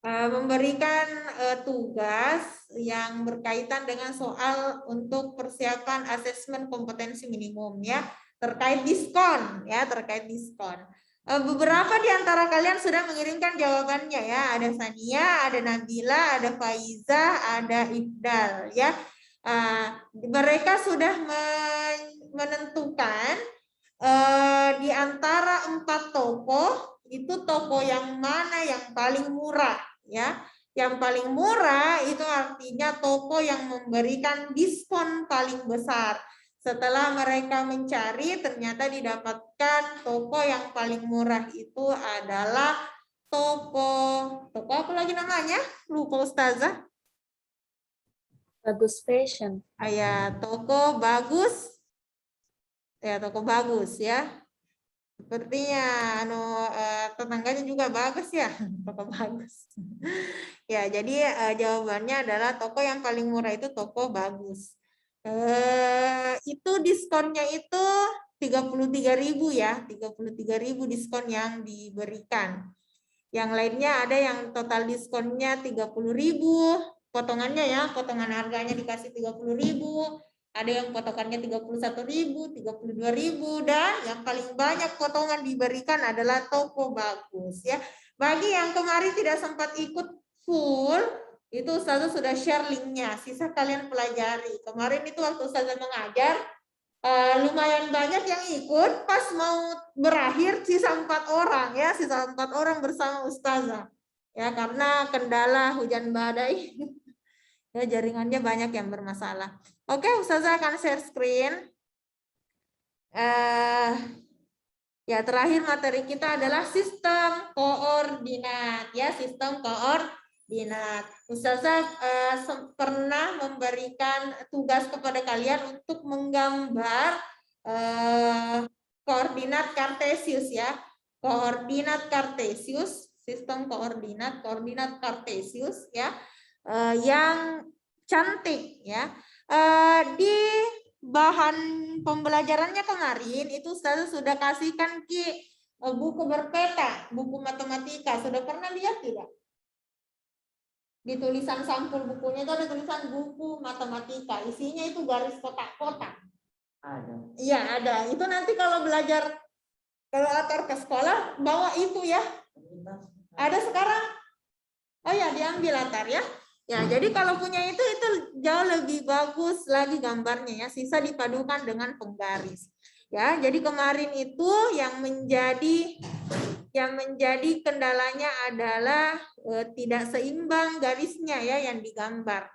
memberikan tugas yang berkaitan dengan soal untuk persiapan asesmen kompetensi minimum ya, terkait diskon ya, terkait diskon. Beberapa di antara kalian sudah mengirimkan jawabannya ya, ada Sania, ada Nabila, ada Faiza, ada Ifdal ya. Mereka sudah menentukan di antara 4 toko itu toko yang mana yang paling murah ya. Yang paling murah itu artinya toko yang memberikan diskon paling besar. Setelah mereka mencari ternyata didapatkan toko yang paling murah itu adalah toko apa lagi namanya? Lupa Ustazah. Bagus Fashion. Ya, toko bagus. Ya, toko bagus ya. Sepertinya tetangganya juga bagus ya, toko bagus. Ya, jadi jawabannya adalah toko yang paling murah itu toko bagus. Itu diskonnya itu 33.000 ya, 33.000 diskon yang diberikan. Yang lainnya ada yang total diskonnya 30.000, potongannya ya, potongan harganya dikasih 30.000. Ada yang potongannya 31.000, 32.000, dan yang paling banyak potongan diberikan adalah toko bagus ya. Bagi yang kemarin tidak sempat ikut full, itu Ustazah sudah share linknya, sisa kalian pelajari. Kemarin itu waktu Ustazah mengajar, lumayan banyak yang ikut, pas mau berakhir sisa 4 orang ya, sisa 4 orang bersama Ustazah. Ya, karena kendala hujan badai. Ya, jaringannya banyak yang bermasalah. Oke, Ustazah akan share screen. Ya, terakhir materi kita adalah sistem koordinat ya, sistem koordinat. Ustazah pernah memberikan tugas kepada kalian untuk menggambar koordinat kartesius ya, koordinat kartesius, sistem koordinat kartesius ya, yang cantik ya. Di bahan pembelajarannya kemarin itu Ustazah sudah kasihkan buku berpeta, buku matematika. Sudah pernah lihat tidak? Di tulisan sampul bukunya itu ada tulisan buku matematika. Isinya itu garis kotak-kotak. Ada. Iya, ada. Itu nanti kalau belajar, kalau atar ke sekolah, bawa itu ya. Ada sekarang? Oh ya, diambil atar ya. Ya, jadi kalau punya itu jauh lebih bagus lagi gambarnya ya. Sisa dipadukan dengan penggaris. Ya, jadi kemarin itu yang menjadi kendalanya adalah tidak seimbang garisnya ya yang digambar.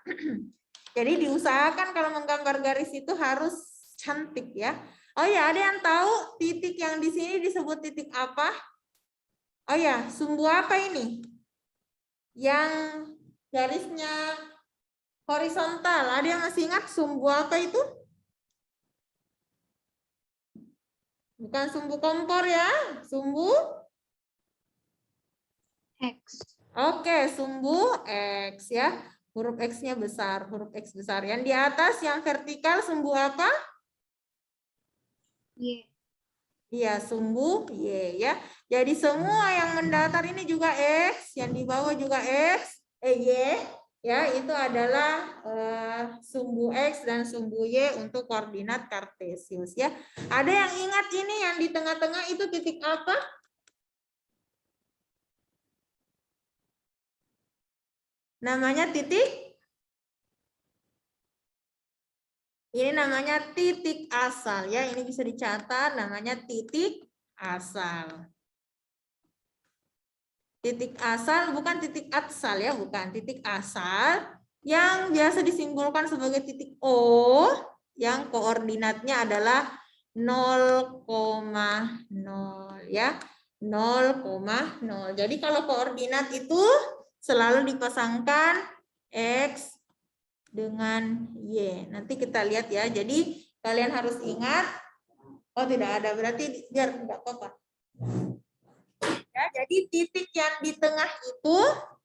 Jadi diusahakan kalau menggambar garis itu harus cantik ya. Oh ya, ada yang tahu titik yang di sini disebut titik apa? Oh ya, sumbu apa ini? Yang garisnya horizontal. Ada yang masih ingat sumbu apa itu? Bukan sumbu kompor ya, sumbu X. Oke, sumbu X ya. Huruf X-nya besar, huruf X besar. Yang di atas yang vertikal sumbu apa? Y. Iya, sumbu Y ya. Jadi semua yang mendatar ini juga X, yang di bawah juga X, Y ya, itu adalah sumbu X dan sumbu Y untuk koordinat kartesius ya. Ada yang ingat ini yang di tengah-tengah itu titik apa? Namanya titik? Ini namanya titik asal ya. Ini bisa dicatat namanya titik asal. Titik asal bukan titik atsal ya, bukan. Titik asal yang biasa disimbolkan sebagai titik O yang koordinatnya adalah 0,0 ya. 0,0. Jadi kalau koordinat itu selalu dipasangkan X dengan Y. Nanti kita lihat ya. Jadi kalian harus ingat. Oh, tidak ada. Berarti biar tidak apa-apa. Ya, jadi titik yang di tengah itu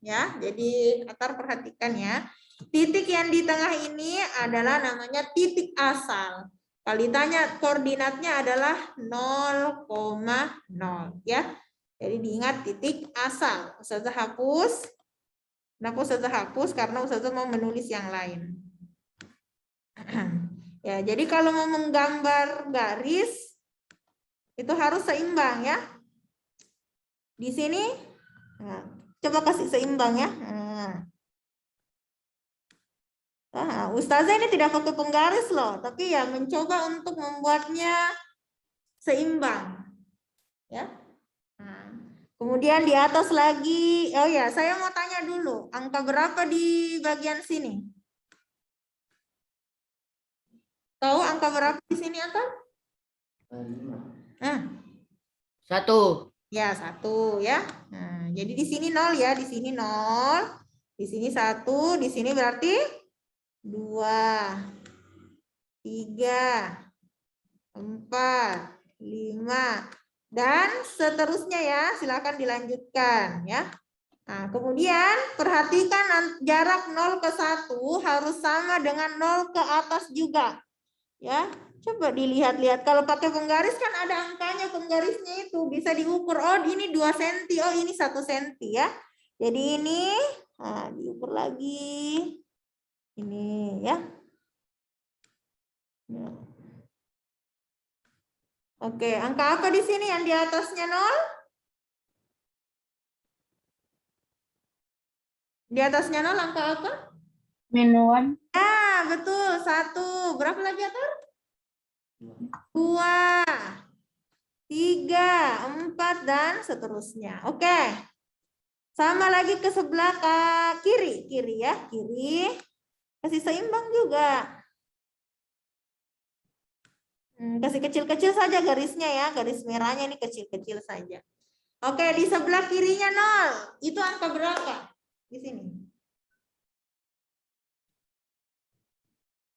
ya. Jadi Atar perhatikan ya. Titik yang di tengah ini adalah namanya titik asal. Kalau ditanya koordinatnya adalah 0,0 ya. Jadi diingat titik asal. Ustazah hapus. Kenapa Ustazah hapus? Karena Ustazah mau menulis yang lain. Ya, jadi kalau mau menggambar garis itu harus seimbang ya. Di sini, nah, coba kasih seimbang ya. Ustazah ini tidak pakai penggaris loh, tapi ya mencoba untuk membuatnya seimbang, ya. Nah, kemudian di atas lagi, oh ya, saya mau tanya dulu, angka berapa di bagian sini? Tahu angka berapa di sini, Angka? 1. Ya, 1 ya. Nah, jadi di sini 0 ya, di sini 0, di sini 1, di sini berarti 2, 3, 4, 5, dan seterusnya ya. Silakan dilanjutkan ya. Nah, kemudian perhatikan jarak 0 ke 1 harus sama dengan 0 ke atas juga. Ya, coba dilihat-lihat. Kalau pakai penggaris kan ada angkanya, penggarisnya itu bisa diukur. Oh, ini 2 cm, oh ini 1 cm ya. Jadi ini diukur lagi. Ini ya. Oke, angka apa di sini yang di atasnya 0? Di atasnya 0 angka apa? Minuan. Ah, betul. 1. Berapa lagi, Atar? 2, 3, 4, dan seterusnya. Oke. Sama lagi ke sebelah kiri. Kiri ya. Kiri. Kasih seimbang juga. Kasih kecil-kecil saja garisnya ya. Garis merahnya ini kecil-kecil saja. Oke, di sebelah kirinya 0. Itu angka berapa? Di sini.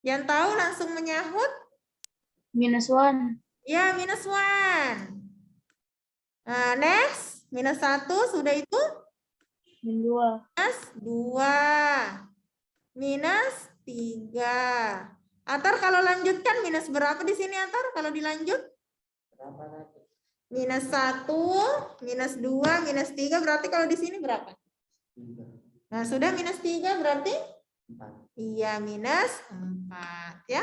Yang tahu langsung menyahut? -1. Ya, -1. Nah, next. -1 sudah itu? -2. -2. -3. Atar kalau lanjutkan minus berapa di sini, Atar? Kalau dilanjut? -1, -2, -3 berarti kalau di sini berapa? Nah, sudah -3 berarti? 4. Iya, -4 ya.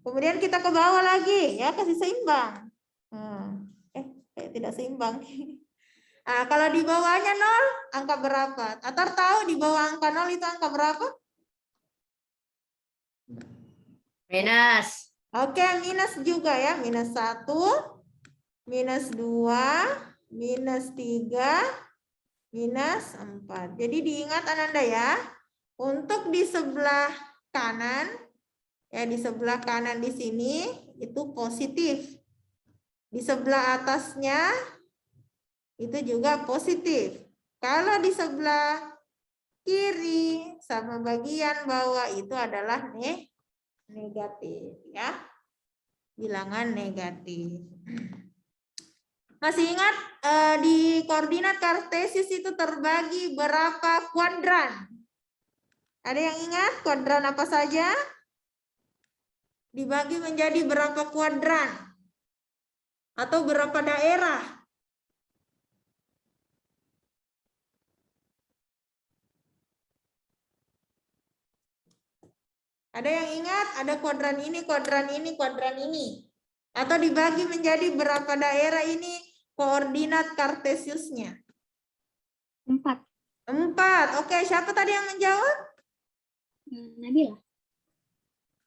Kemudian kita ke bawah lagi ya, kasih seimbang. Tidak seimbang. Nah, kalau di bawahnya 0, angka berapa? Atar tahu di bawah angka 0 itu angka berapa? Minus. Oke, minus juga ya. -1, -2, -3, -4. Jadi diingat Ananda ya. Untuk di sebelah kanan, ya di sebelah kanan di sini itu positif. Di sebelah atasnya itu juga positif. Kalau di sebelah kiri sama bagian bawah itu adalah negatif ya. Bilangan negatif. Masih ingat di koordinat kartesius itu terbagi berapa kuadran? Ada yang ingat kuadran apa saja? Dibagi menjadi berapa kuadran? Atau berapa daerah? Ada yang ingat? Ada kuadran ini, kuadran ini, kuadran ini. Atau dibagi menjadi berapa daerah ini koordinat kartesiusnya? 4. 4. Oke, siapa tadi yang menjawab? Nabila.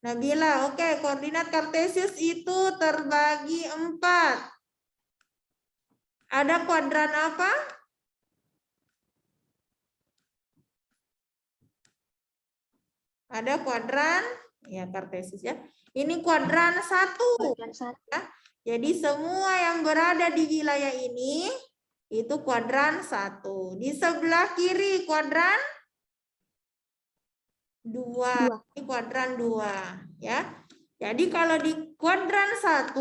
Nabila. Oke, koordinat kartesius itu terbagi 4. Ada kuadran apa? Ada kuadran, ya kartesius ya. Ini kuadran 1. Ya. Jadi semua yang berada di wilayah ini itu kuadran 1. Di sebelah kiri kuadran 2. Ini kuadran 2 ya. Jadi kalau di kuadran 1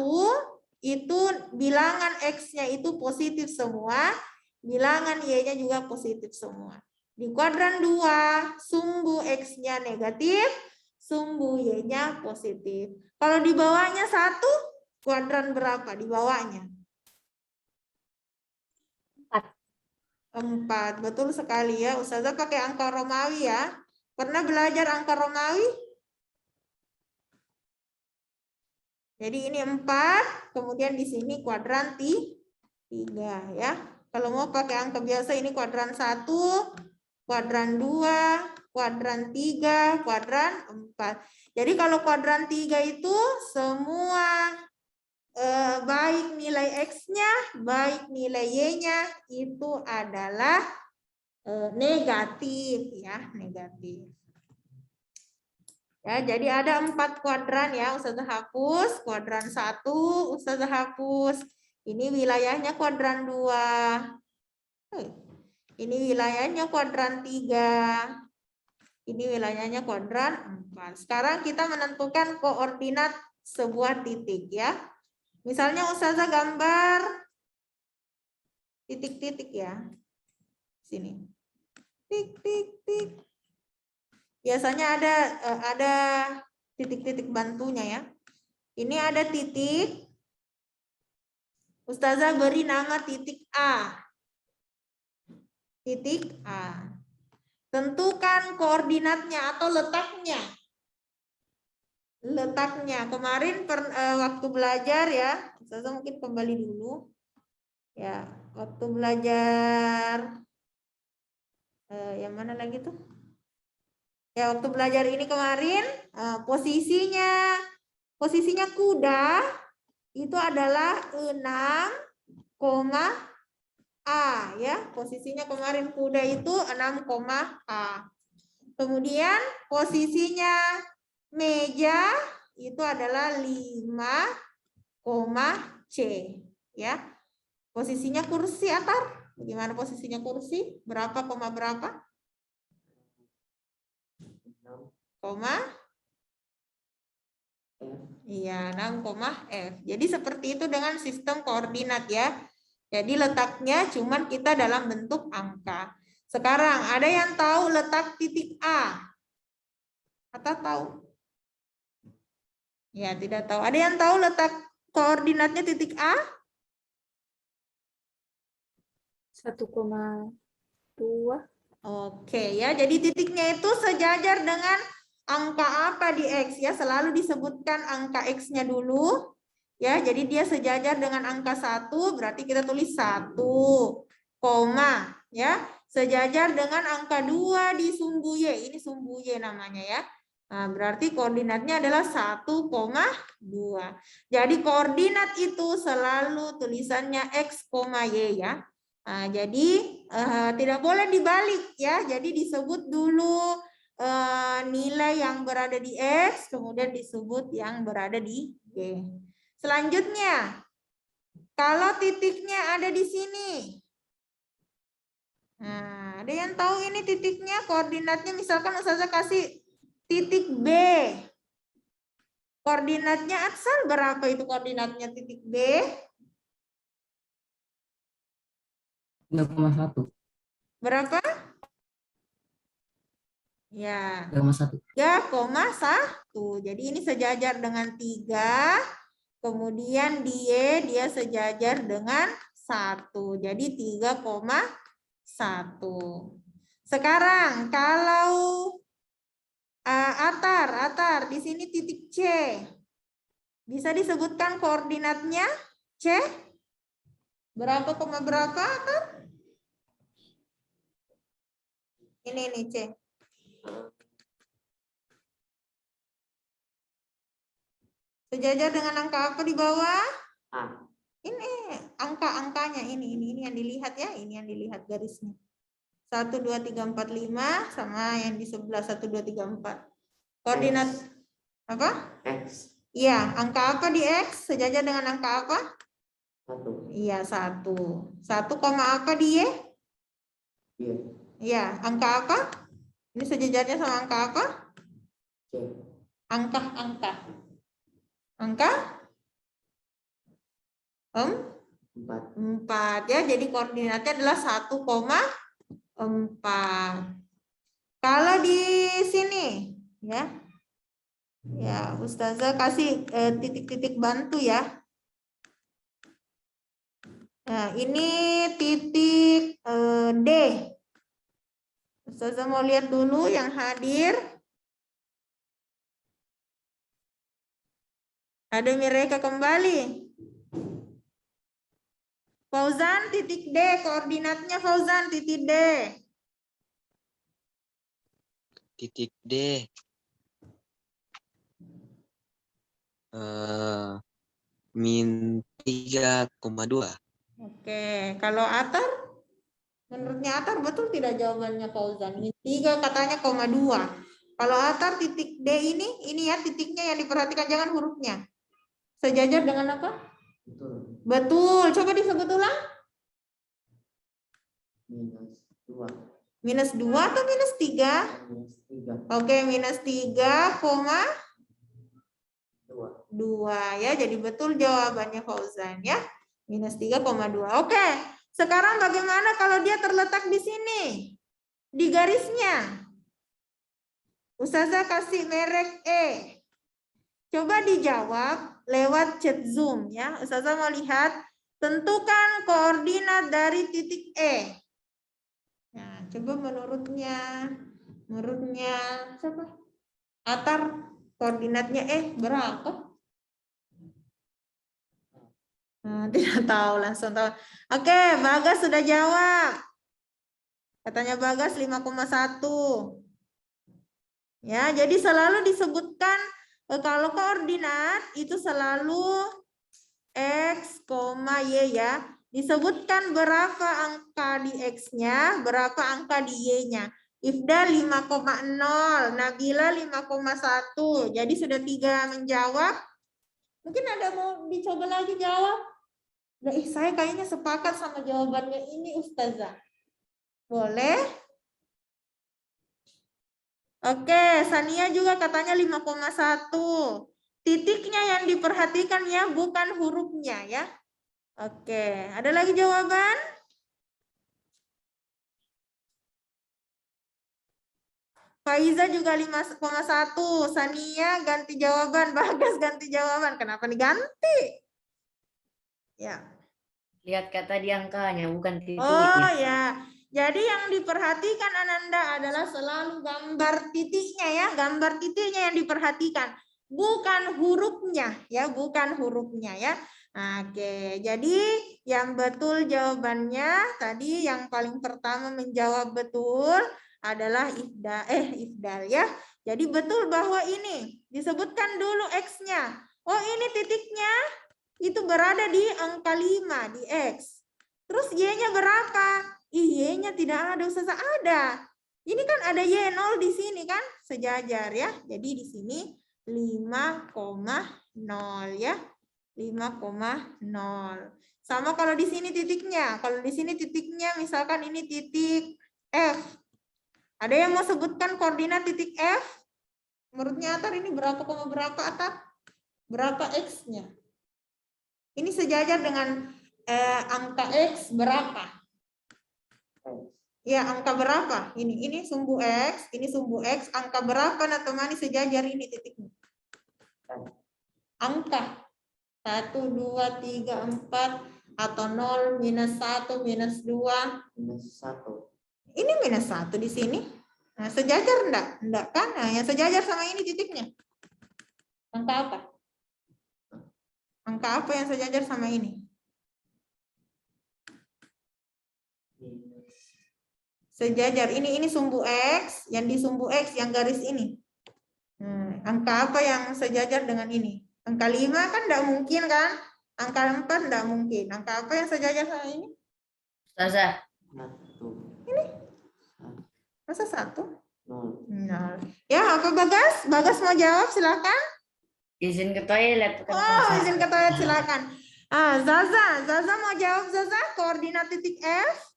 itu bilangan X-nya itu positif semua, bilangan Y-nya juga positif semua. Di kuadran 2 sumbu X-nya negatif, sumbu Y-nya positif. Kalau di bawahnya 1, kuadran berapa di bawahnya? 4. 4. Betul sekali ya. Ustazah pakai angka Romawi ya. Pernah belajar angka Romawi? Jadi ini 4, kemudian di sini kuadran 3 ya. Kalau mau pakai angka biasa ini kuadran 1, kuadran 2, kuadran 3, kuadran 4. Jadi kalau kuadran 3 itu semua baik nilai X-nya, baik nilai Y-nya itu adalah negatif ya, negatif. Ya, jadi ada 4 kuadran ya, Ustazah hapus. Kuadran 1, Ustazah hapus. Ini wilayahnya kuadran 2. Ini wilayahnya kuadran 3. Ini wilayahnya kuadran 4. Sekarang kita menentukan koordinat sebuah titik ya. Misalnya Ustazah gambar titik-titik ya. Sini. Tik, tik, tik. Biasanya ada titik-titik bantunya ya. Ini ada titik. Ustazah beri nama titik A. Titik A. Tentukan koordinatnya atau letaknya. Letaknya. Kemarin waktu belajar ya. Ustazah mungkin kembali dulu. Ya, waktu belajar yang mana lagi tuh? Ya, waktu belajar ini kemarin posisinya kuda itu adalah 6, A ya. Posisinya kemarin kuda itu 6, A. Kemudian posisinya meja itu adalah 5, C ya. Posisinya kursi Atar. Bagaimana posisinya kursi? Berapa, berapa? Iya, 6, F. Jadi seperti itu dengan sistem koordinat ya. Jadi letaknya cuman kita dalam bentuk angka. Sekarang ada yang tahu letak titik A? Atau tahu? Ya, tidak tahu. Ada yang tahu letak koordinatnya titik A? 1,2. Oke ya, jadi titiknya itu sejajar dengan angka apa di X ya, selalu disebutkan angka X-nya dulu ya. Jadi dia sejajar dengan angka 1, berarti kita tulis 1, ya. Sejajar dengan angka 2 di sumbu Y, ini sumbu Y namanya ya. Nah, berarti koordinatnya adalah 1,2. Jadi koordinat itu selalu tulisannya X, Y ya. Nah, jadi tidak boleh dibalik ya. Jadi disebut dulu nilai yang berada di X, kemudian disebut yang berada di Y. Selanjutnya, kalau titiknya ada di sini. Nah, ada yang tahu ini titiknya, koordinatnya misalkan Ustazah kasih titik B. Koordinatnya Atsal berapa itu koordinatnya titik B? 3,1. Berapa? Ya. 3,1. 3,1. Jadi ini sejajar dengan 3. Kemudian dia sejajar dengan 1. Jadi 3,1. Sekarang kalau Atar, di sini titik C. Bisa disebutkan koordinatnya C? Berapa, berapa Atar? Ini C. Sejajar dengan angka apa di bawah? Ini angka-angkanya ini yang dilihat ya, ini yang dilihat garisnya. 1, 2, 3, 4, 5 sama yang di sebelah 1, 2, 3, 4. Koordinat X. Apa? X. Iya, angka apa di X? Sejajar dengan angka apa? 1. Iya, 1. 1, apa di Y? Iya. Iya, angka apa? Ini sejajarnya sama angka apa? C. Angka. Angka? 4 ya. Jadi koordinatnya adalah 1,4. Kalau di sini ya. Ya, Ustazah kasih titik-titik bantu ya. Nah, ini titik D. Ustazah mau lihat dulu yang hadir. Ada mereka kembali. Fauzan titik D, koordinatnya Fauzan titik D. Titik D. Min 3,2. Oke, kalau Atar, menurutnya Atar betul tidak jawabannya Fauzan? Min 3 katanya koma 2. Kalau Atar titik D ini ya titiknya yang diperhatikan, jangan hurufnya. Sejajar dengan apa? Betul. Betul. Coba disebut ulang. -2. Minus 2 atau minus 3? -3. Oke, minus 3,2 2. ya. Jadi betul jawabannya Fauzan ya. Minus 3,2. Oke. Sekarang bagaimana kalau dia terletak di sini? Di garisnya. Ustazah kasih merek E. Coba dijawab lewat chat Zoom ya. Ustazah mau lihat, tentukan koordinat dari titik E. Nah, coba menurutnya siapa? Atar, koordinatnya E berapa? Nah, tidak tahu, langsung tahu. Oke, Bagas sudah jawab. Katanya Bagas 5,1. Ya, jadi selalu disebutkan kalau koordinat itu selalu X, Y ya. Disebutkan berapa angka di X-nya, berapa angka di Y-nya. Ifda 5,0, Nabila 5,1. Jadi sudah 3 menjawab. Mungkin ada mau dicoba lagi jawab? Nah, saya kayaknya sepakat sama jawabannya ini Ustazah. Boleh? Oke, Sania juga katanya 5,1. Titiknya yang diperhatikan ya, bukan hurufnya ya. Oke, ada lagi jawaban? Faiza juga 5,1. Sania ganti jawaban, Bagas ganti jawaban. Kenapa diganti? Ya. Lihat kata di angkanya, bukan titiknya. Oh ya. Jadi yang diperhatikan Ananda adalah selalu gambar titiknya ya, gambar titiknya yang diperhatikan, bukan hurufnya ya, bukan hurufnya ya. Oke, jadi yang betul jawabannya tadi yang paling pertama menjawab betul adalah Ifdal ya. Jadi betul bahwa ini disebutkan dulu X-nya. Oh, ini titiknya itu berada di angka 5 di X. Terus Y-nya berapa? Y-nya tidak ada, Ustazah ada. Ini kan ada Y0 di sini kan, sejajar ya. Jadi di sini 5,0 ya. 5,0. Sama kalau di sini titiknya. Kalau di sini titiknya misalkan ini titik F. Ada yang mau sebutkan koordinat titik F? Menurutnya Atar ini berapa, berapa Atar? Berapa X-nya? Ini sejajar dengan angka X berapa? Ya, angka berapa? Ini sumbu X, ini sumbu X, angka berapa Natomani sejajar ini titiknya? Angka 1, 2, 3, 4 atau 0, minus 1, minus 2. -1. Ini minus 1 di sini. Nah, sejajar enggak? Enggak kan? Nah, yang sejajar sama ini titiknya. Angka apa? Angka apa yang sejajar sama ini? Sejajar. Ini sumbu X, yang di sumbu X, yang garis ini. Angka apa yang sejajar dengan ini? Angka 5 kan enggak mungkin kan? Angka 4 enggak mungkin. Angka apa yang sejajar sama ini? Ustazah. 1. Ini? Masa 1? 0. 0. Ya, apa Bagas? Bagas mau jawab, silakan. Izin ke toilet. Oh, izin ke toilet, silakan. Zaza mau jawab Zaza, koordinat titik F.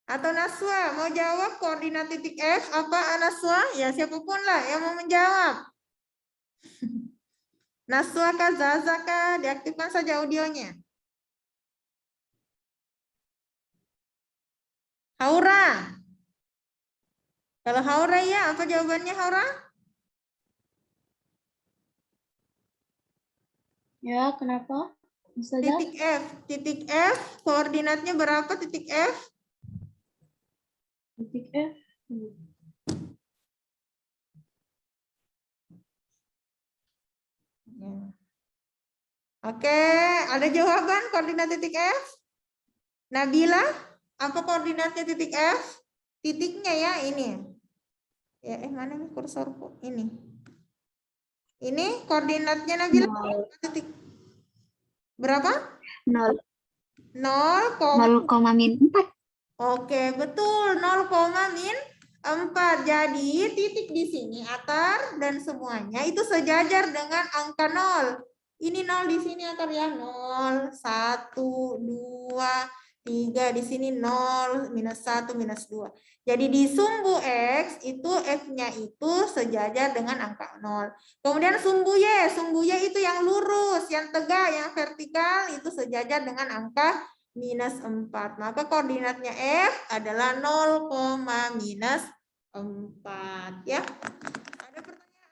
Atau Naswa mau jawab koordinat titik F apa Naswa? Ya siapapun lah yang mau menjawab. Naswa kah, Zaza kah? Diaktifkan saja audionya. Haura. Kalau Haura ya, apa jawabannya Haura? Ya, kenapa? Ustazah? Titik F. Titik F, koordinatnya berapa titik F? Titik F. Ya. Oke, ada jawaban koordinat titik F? Nabila, apa koordinatnya titik F? Titiknya ya, ini. Ya, mana nih kursorku? Ini. Ini koordinatnya Nabila titik berapa? 0, 0, 0,-4. oke, betul. 0,-4. Jadi titik di sini akar dan semuanya itu sejajar dengan angka 0. Ini 0 di sini akar ya. 0, 1, 2, 3. Di sini 0, -1, -2. Jadi di sumbu X itu F-nya itu sejajar dengan angka 0. Kemudian sumbu Y itu yang lurus, yang tegak, yang vertikal itu sejajar dengan angka -4. Maka koordinatnya F adalah 0, -4 ya. Ada pertanyaan?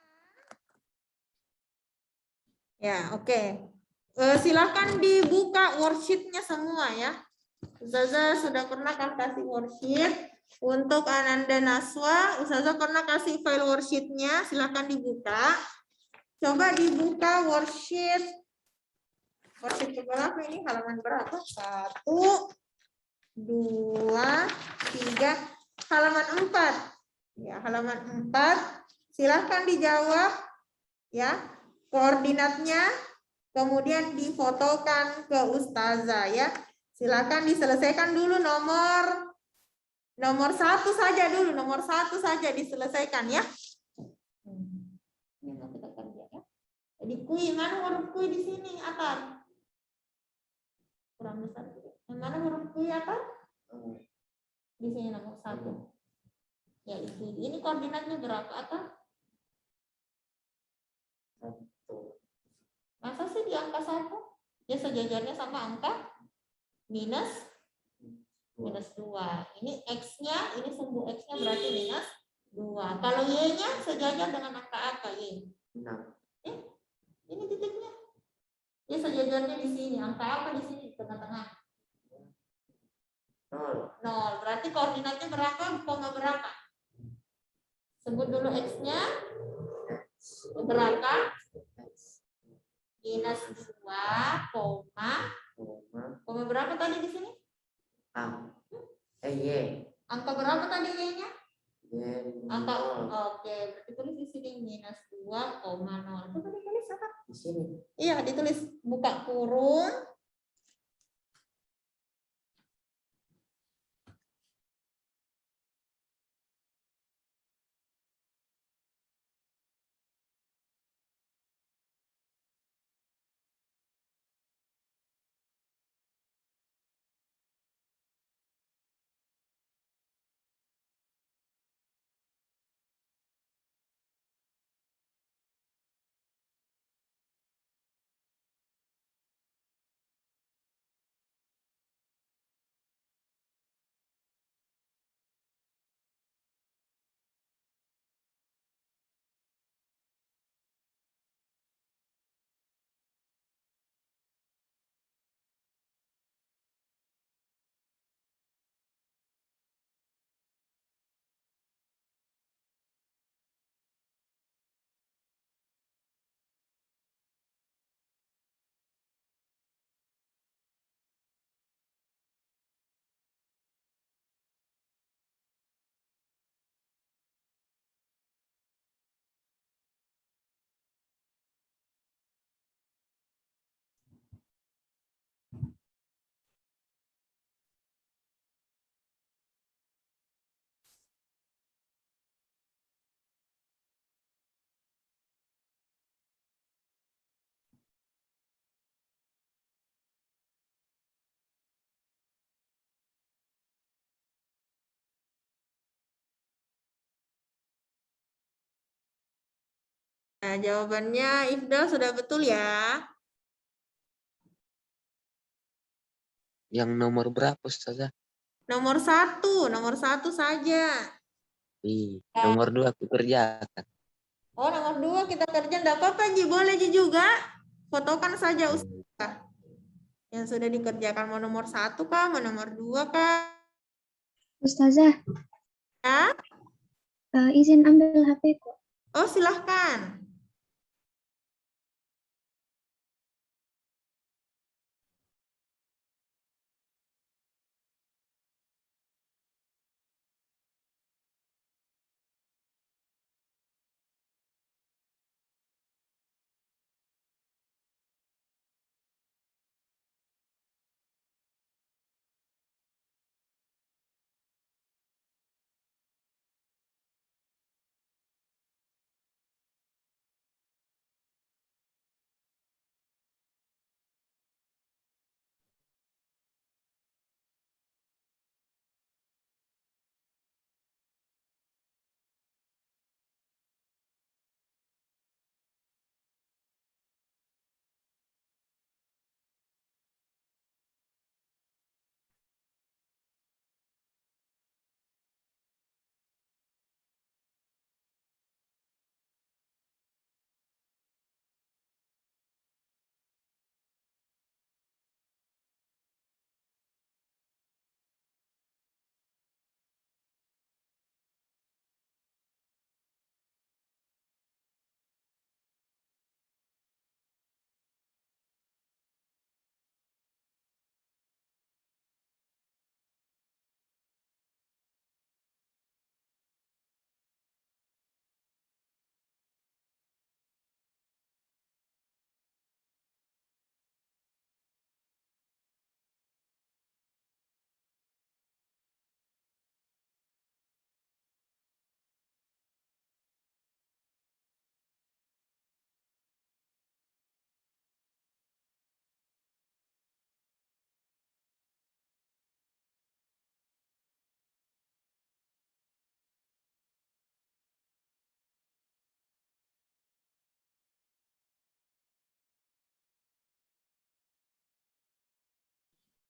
Ya, oke. Silakan dibuka worksheet-nya semua ya. Ustazah sudah pernah kan kasih worksheet untuk Ananda Naswa. Ustazah pernah kasih file worksheet-nya, silakan dibuka. Coba dibuka worksheet. Worksheet berapa ini? Halaman berapa? 1, 2, 3, halaman 4. Ya, halaman 4. Silahkan dijawab ya. Koordinatnya kemudian difotokan ke Ustazah ya. Silahkan diselesaikan dulu nomor 1 saja dulu, nomor 1 saja diselesaikan ya. Ini mau kita kerja ya. Jadi kui, mana huruf kui di sini atas? Kurang besar. Yang mana huruf kui atas? Di sini nomor 1. Ya itu. Ini koordinatnya berapa atas? 1. Masa sih di angka 1? Ya sejajarnya sama angka minus 2. Ini X-nya, ini sumbu X-nya berarti -2. Kalau Y-nya sejajar dengan angka apa Y? 6. Ini titiknya. Ya sejajarnya di sini. Angka apa di sini? Di tengah-tengah. 0. Berarti koordinatnya berapa? Koma berapa? Sebut dulu X-nya. Berapa? -2, koma berapa tadi di sini? Y. Angka berapa tadi Y-nya? Y. Angka, oke, berarti tulis di sini -2,0. Coba ditulis apa? Di sini. Iya, ditulis buka kurung. Nah, jawabannya Ifdal sudah betul ya. Yang nomor berapa Ustazah? Nomor 1 saja. Nomor 2 aku kerjakan. Oh, nomor 2 kita kerja. Enggak apa-apa, Ji. Boleh, Ji juga. Fotokan saja Ustazah. Yang sudah dikerjakan. Mau nomor 1 kah? Mau nomor 2 kah? Ustazah, Ya? izin ambil HP kok. Oh, silahkan.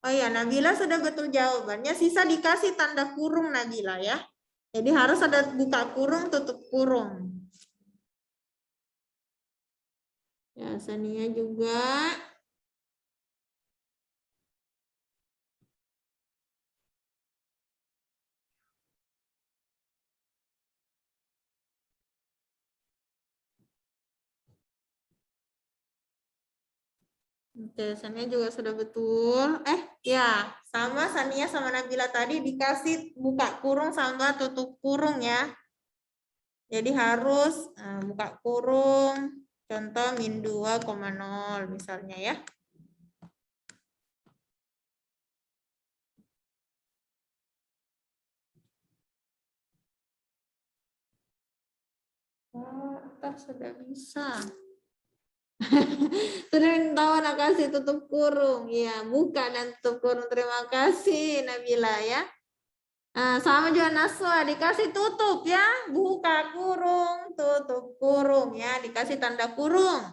Oh iya, Nabila sudah betul jawabannya. Sisa dikasih tanda kurung Nabila ya. Jadi harus ada buka kurung, tutup kurung. Ya, Sania juga. Oke, Sania juga sudah betul. Ya, sama Sania sama Nabila tadi dikasih buka kurung sama tutup kurung ya. Jadi harus buka kurung, contoh min 2,0 misalnya ya. Oh, ntar sudah bisa. Sudah tahu anak kasih tutup kurung. Ya, buka dan tutup kurung. Terima kasih Nabila ya. Sama juga Naswa dikasih tutup ya. Buka kurung, tutup kurung ya. Dikasih tanda kurung.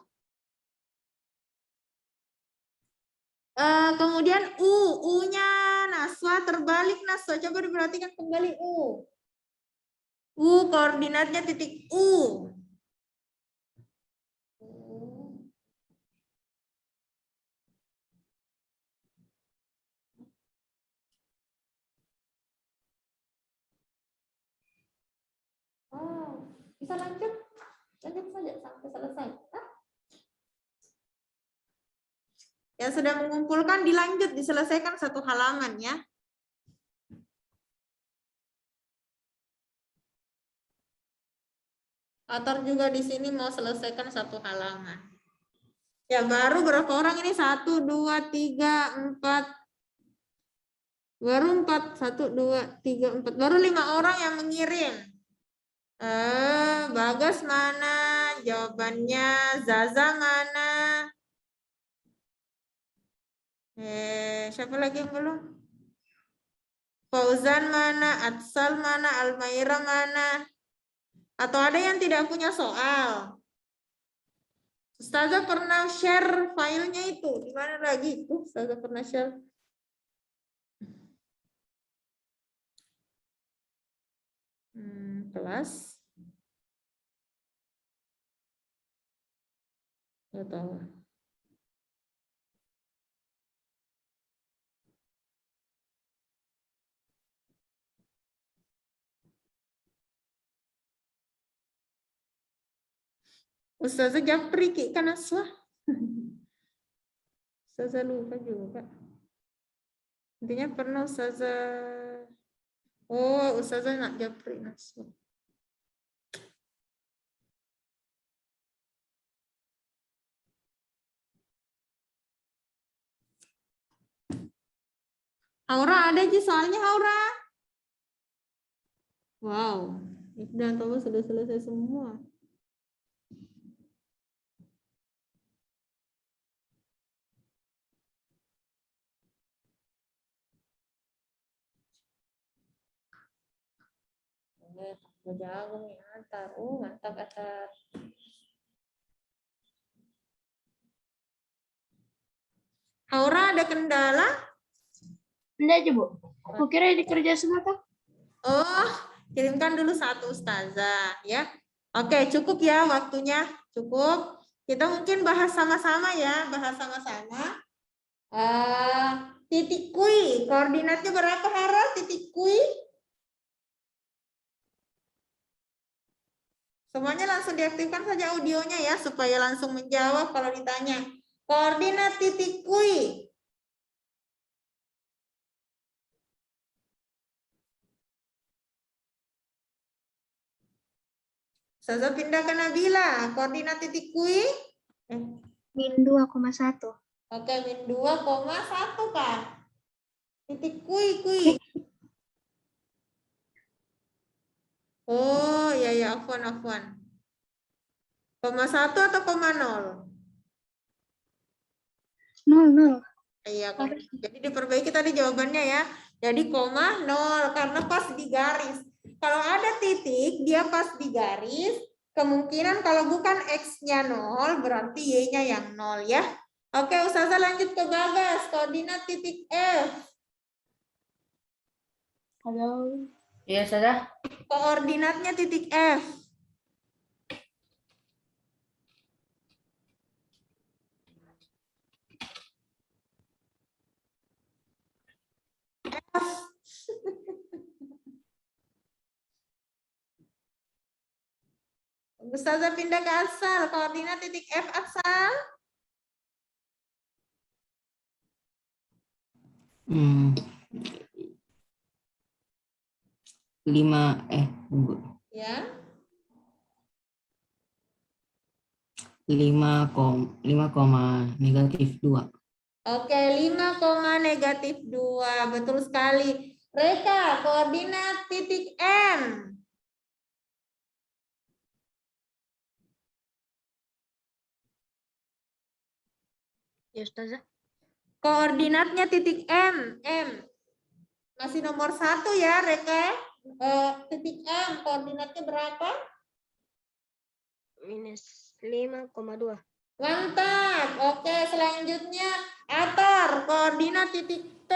Kemudian U-nya Naswa terbalik Naswa. Coba diperhatikan kembali U. U koordinatnya titik U. Oh, bisa lanjut? Lanjut saja sampai selesai. Yang sudah mengumpulkan dilanjut, diselesaikan satu halaman ya. Atar juga di sini mau selesaikan satu halaman. Ya baru berapa orang ini? 1, 2, 3, 4. Baru 4. 1, 2, 3, 4. Baru 5 orang yang mengirim. Bagas mana? Jawabannya Zaza mana? Siapa lagi yang belum? Fauzan mana? Atsal mana? Almaira mana? Atau ada yang tidak punya soal? Ustazah pernah share filenya itu. Di mana lagi? Ustazah pernah share. Kelas. Nggak tahu. Ustazah Japri Ki kan Aswah. Ustazah lupa juga. Intinya pernah Ustazah. Oh, Ustazah nak Japri Naswah. Aura ada aja soalnya Aura. Wow, dan Thomas sudah selesai semua. Jago nih antar. Mantap antar. Aura ada kendala? Enggak aja, Bu. Aku kira ini kerja semua tuh. Oh, kirimkan dulu satu Ustazah ya. Oke, cukup ya waktunya. Cukup. Kita mungkin bahas sama-sama ya, bahas sama-sama. Titik kui, koordinatnya berapa Hara? Titik kui? Semuanya langsung diaktifkan saja audionya ya, supaya langsung menjawab kalau ditanya. Koordinat titik kui. Ustazah pindah ke Nabila. Koordinat titik kui? Min 2,1. Oke, min 2,1 kan? Titik kui. Oh, ya, afwan. Koma 1 atau koma 0? 0. Iya, jadi diperbaiki tadi jawabannya ya. Jadi koma 0 karena pas di garis. Kalau ada titik, dia pas di garis. Kemungkinan kalau bukan X-nya 0, berarti Y-nya yang 0 ya. Oke, Ustazah lanjut ke Bagas. Koordinat titik F. Halo. Iya, Ustazah. Koordinatnya titik F. Ustazah pindah ke asal. Koordinat titik F asal. Tunggu. Ya. 5,-2. Oke, 5,-2. Betul sekali. Reka, koordinat titik M. Ya, Ustazah. Koordinatnya titik M. Masih nomor 1 ya, Reka. Titik M, koordinatnya berapa? Minus 5,2. Mantap. Oke, selanjutnya Atar, koordinat titik T.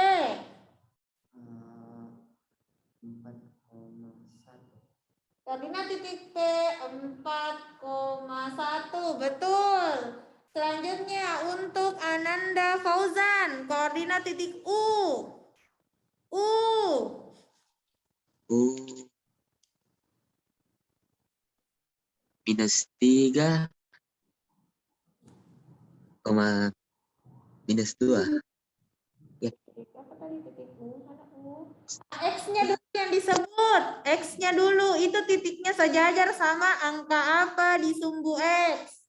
4,1. Koordinat titik T 4,1. Betul. Selanjutnya untuk Ananda Fauzan, koordinat titik U. -3, -2. Apa tadi titik U? Mana U? X-nya dulu yang disebut. X-nya dulu. Itu titiknya sejajar sama angka apa di sumbu X.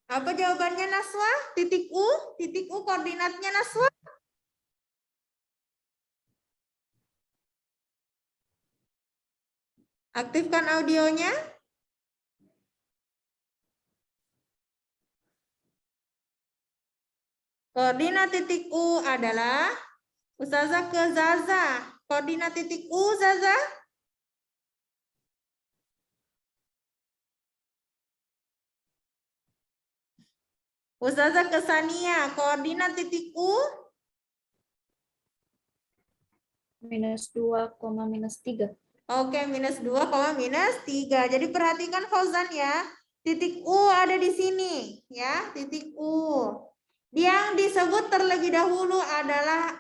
Apa jawabannya Naswa? Titik U? Titik U koordinatnya Naswa? Aktifkan audionya. Koordinat titik U adalah Ustazah ke Zaza. Koordinat titik U, Zaza? Ustazah Kesania, koordinat titik U -2, -3. Oke, -2, Jadi perhatikan Fauzan ya. Titik U ada di sini ya, titik U. Yang disebut terlebih dahulu adalah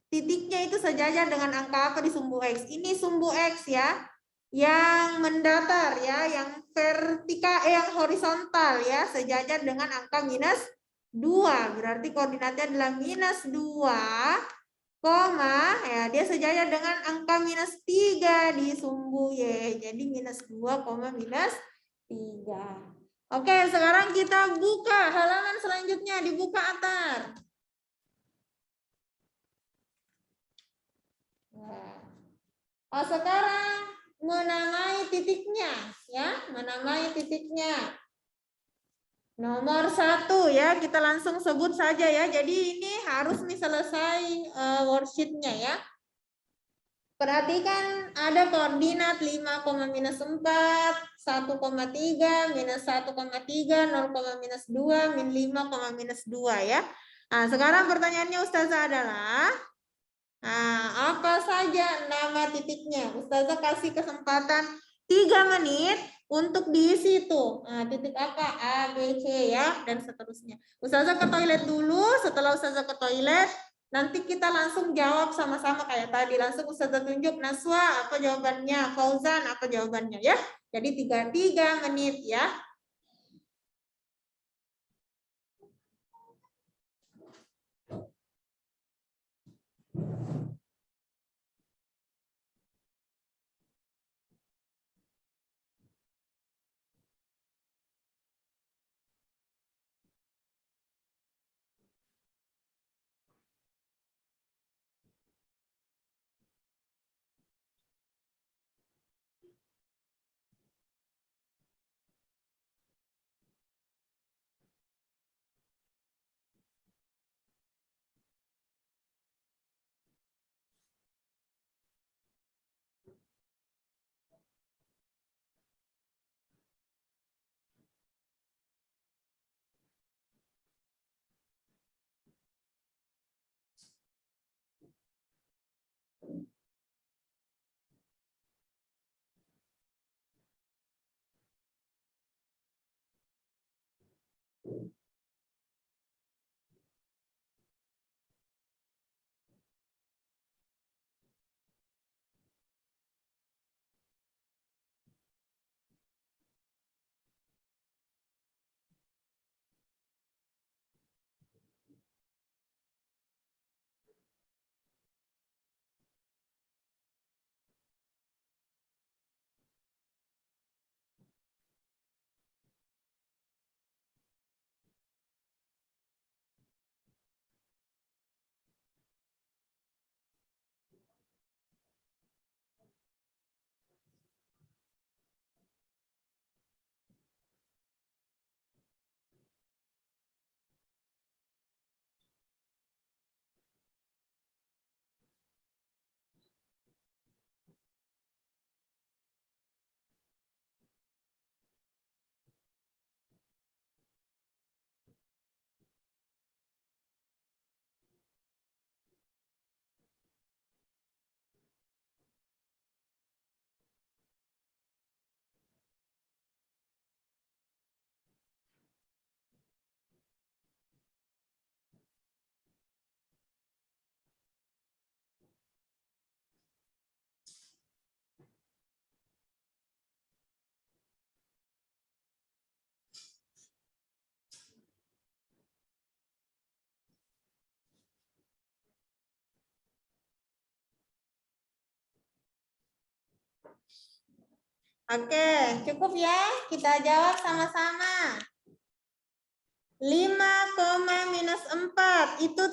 titiknya itu sejajar dengan angka apa di sumbu X. Ini sumbu X ya. Yang mendatar ya, yang vertikal yang horizontal ya, sejajar dengan angka -2. Berarti koordinatnya adalah -2, koma ya dia sejajar dengan angka -3 di sumbu Y. Jadi -2, -3. Oke, sekarang kita buka halaman selanjutnya, dibuka Atar. Oh, sekarang menamai titiknya ya, menamai titiknya. Nomor 1 ya, kita langsung sebut saja ya. Jadi ini harus selesai worksheet-nya ya. Perhatikan ada koordinat 5, -4, 1,3, -1,3, 0, -2, -5, -2 ya. Nah, sekarang pertanyaannya Ustazah adalah, nah, apa saja nama titiknya? Ustazah kasih kesempatan 3 menit untuk diisi itu. Nah, titik apa? A, B, C ya, dan seterusnya. Ustazah ke toilet dulu, setelah Ustazah ke toilet, nanti kita langsung jawab sama-sama kayak tadi. Langsung Ustazah tunjuk, Naswa apa jawabannya, Fauzan apa jawabannya ya. Jadi 3 menit ya. Oke, cukup ya. Kita jawab sama-sama. 5, itu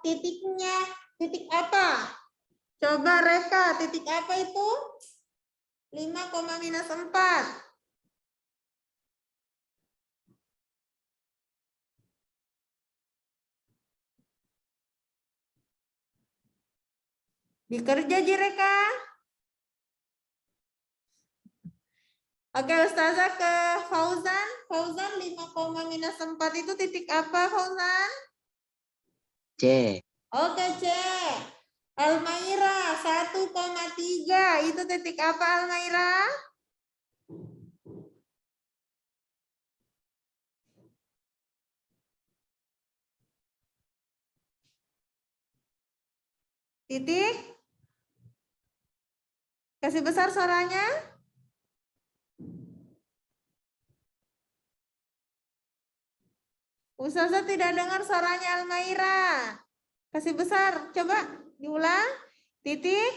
titiknya titik apa? Coba reka, titik apa itu? 5, -4. Dikerja Jireka. Oke, Ustazah ke Fauzan. Fauzan 5, minus 4 itu titik apa, Fauzan? C. Oke, C. Almaira 1,3 itu titik apa, Almaira? Titik? Kasih besar suaranya. Ustazah tidak dengar suaranya Almaira. Kasih besar. Coba diulang. Titik.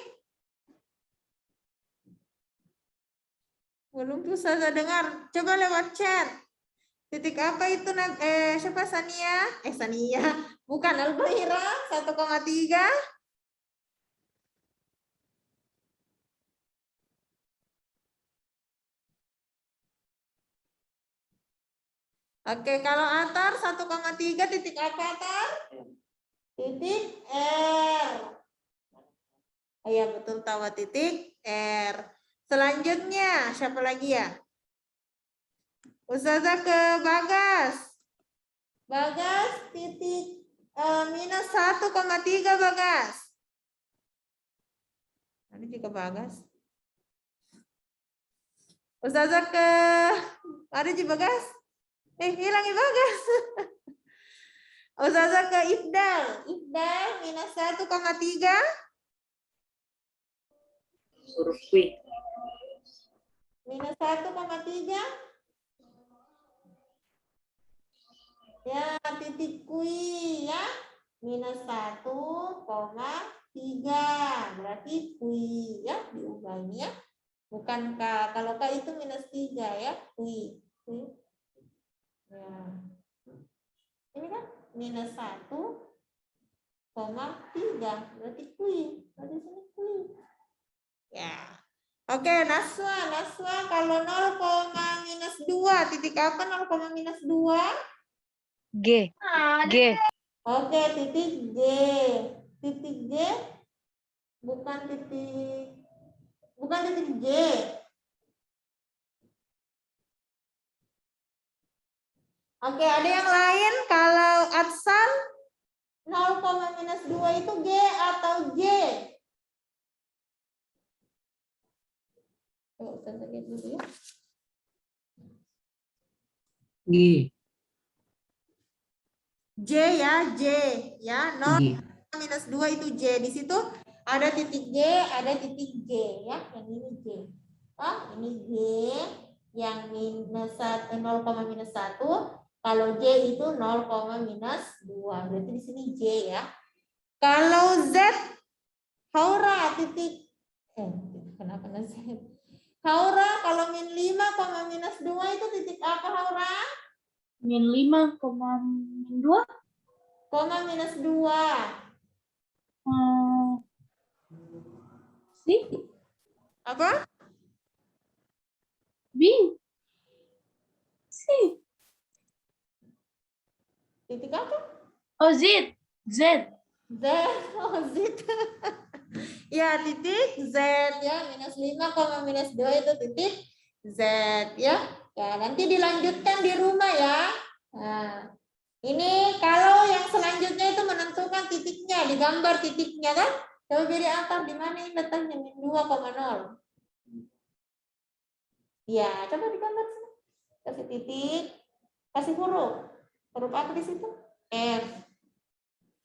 Belum Ustazah dengar. Coba lewat chat. Titik apa itu? Siapa Sania? Sania. Bukan Almaira. 1,3. Oke, kalau Atar 1,3 titik apa, Atar? Titik R. Oh ya, betul, tahu titik R. Selanjutnya, siapa lagi ya? Ustazah ke Bagas. Bagas titik minus 1,3 Bagas. Ada juga Bagas. Ustazah ke ada juga Bagas. Hilang Bagas. Ustazah ke Ifdal. Ifdal minus 1,3. Huruf Q. Minus 1,3. Ya, titik kui ya. Minus 1,3. Berarti kui ya, diubah ini ya. Bukan K. Kalau K itu minus 3 ya. Kui. Kui. Ya. Ini kan minus 1,3. Berarti kui. Berarti sini kui. Ya. Oke, Naswa. Naswa kalau 0,-2. Titik apa 0,-2? G. G. Oke, titik G. Titik G bukan titik G. Oke, ada yang lain kalau Atsal 0,-2 itu G atau J? Kita lihat dulu ya. G. J ya, J ya. G. 0,-2 itu J. Di situ ada titik J, ada titik J ya. Yang ini J. Ini J yang minus 0,-1. Kalau J itu 0,-2. Berarti di sini J ya. Kalau Z, Haura titik. Kenapa Z? Haura kalau -5, -2 itu titik apa Haura? -5, -2. -2. C. Apa? B. C. Titik apa? Oh, Z. Z. Z. Oh, Z. Ya, titik Z ya. -5, -2 itu titik Z ya. Ya, nanti dilanjutkan di rumah ya. Nah, ini kalau yang selanjutnya itu menentukan titiknya, digambar titiknya kan? Coba beri angka di mana ini letaknya -2,0. Ya, coba digambar sini. Kasih titik, kasih huruf. Huruf apa di situ? F.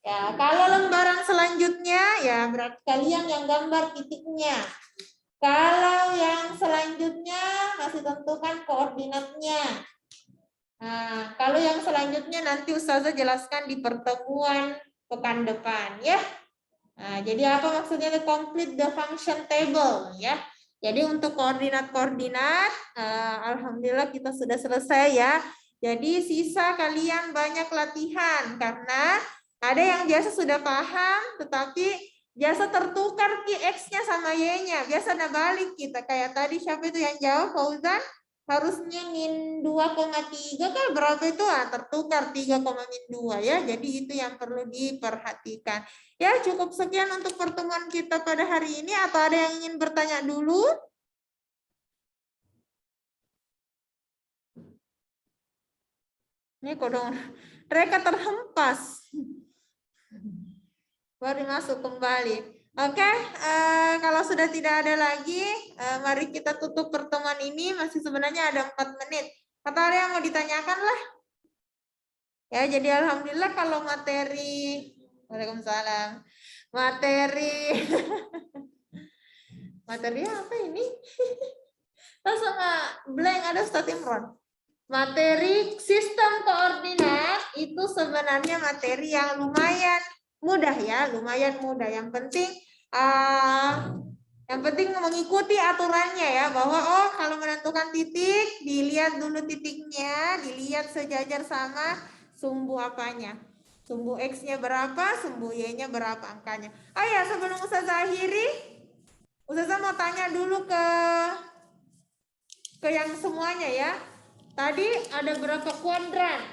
Ya, kalau lembaran selanjutnya ya berarti kalian yang gambar titiknya. Kalau yang selanjutnya masih tentukan koordinatnya. Nah, kalau yang selanjutnya nanti Ustazah jelaskan di pertemuan pekan depan ya. Nah, jadi apa maksudnya the complete the function table ya. Jadi untuk koordinat-koordinat alhamdulillah kita sudah selesai ya. Jadi sisa kalian banyak latihan karena ada yang biasa sudah paham tetapi biasa tertukar X-nya sama Y-nya. Biasa ada balik kita. Kayak tadi siapa itu yang jawab, Fauzan? Harusnya -2,3 kan berapa itu? Tertukar 3,-2 ya. Jadi itu yang perlu diperhatikan. Ya, cukup sekian untuk pertemuan kita pada hari ini. Atau ada yang ingin bertanya dulu? Ini kodong mereka terhempas. Baru masuk kembali. Oke, kalau sudah tidak ada lagi, mari kita tutup pertemuan ini. Masih sebenarnya ada 4 menit. Kata ada yang mau ditanyakan lah. Ya, jadi alhamdulillah kalau materi, waalaikumsalam, materi, materi apa ini? Langsung blank ada Ustaz Imron. Materi sistem koordinat itu sebenarnya materi yang lumayan mudah ya, lumayan mudah. Yang penting mengikuti aturannya ya, bahwa oh kalau menentukan titik dilihat dulu titiknya, dilihat sejajar sama sumbu apanya. Sumbu X-nya berapa, sumbu Y-nya berapa angkanya. Oh ya, sebelum Ustazah akhiri, Ustazah mau tanya dulu ke yang semuanya ya. Tadi ada berapa kuadran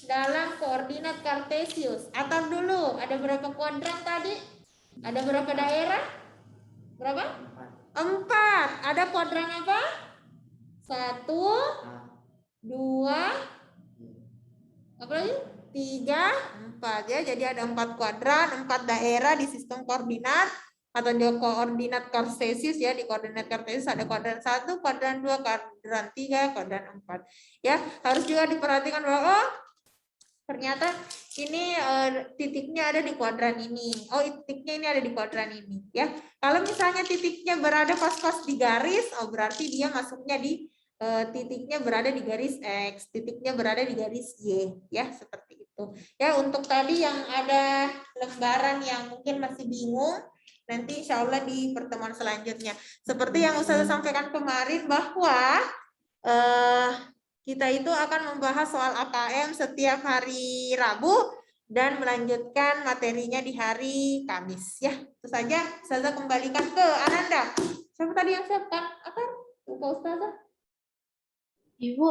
dalam koordinat Kartesius? Atar dulu, ada berapa kuadran tadi? Ada berapa daerah? Berapa? 4. Ada kuadran apa? 1, 2, apa lagi? 3, 4 ya. Jadi ada 4 kuadran, 4 daerah di sistem koordinat atau di koordinat Kartesius ya. Di koordinat Kartesius ada kuadran 1, kuadran 2, kuadran 3, kuadran 4 ya. Harus juga diperhatikan bahwa oh, ternyata ini titiknya ada di kuadran ini. Oh, titiknya ini ada di kuadran ini ya. Kalau misalnya titiknya berada pas-pas di garis, oh berarti dia masuknya di titiknya berada di garis X, titiknya berada di garis Y ya, seperti itu. Ya, untuk tadi yang ada lembaran yang mungkin masih bingung, nanti insya Allah di pertemuan selanjutnya. Seperti yang Ustazah sampaikan kemarin bahwa kita itu akan membahas soal AKM setiap hari Rabu dan melanjutkan materinya di hari Kamis ya. Itu saja. Ustazah kembalikan ke Ananda. Siapa tadi yang siapkan? Lupa Ustazah. Ibu,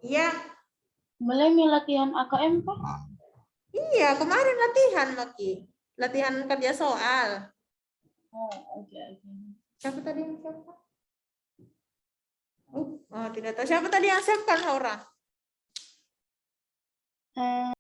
Iya. mulai latihan AKM Pak? Iya, kemarin latihan Maki. Latihan kerja soal. Oh, oke. Siapa tadi yang siapkan? Oh, tidak tahu. Siapa tadi yang siapkan, Laura?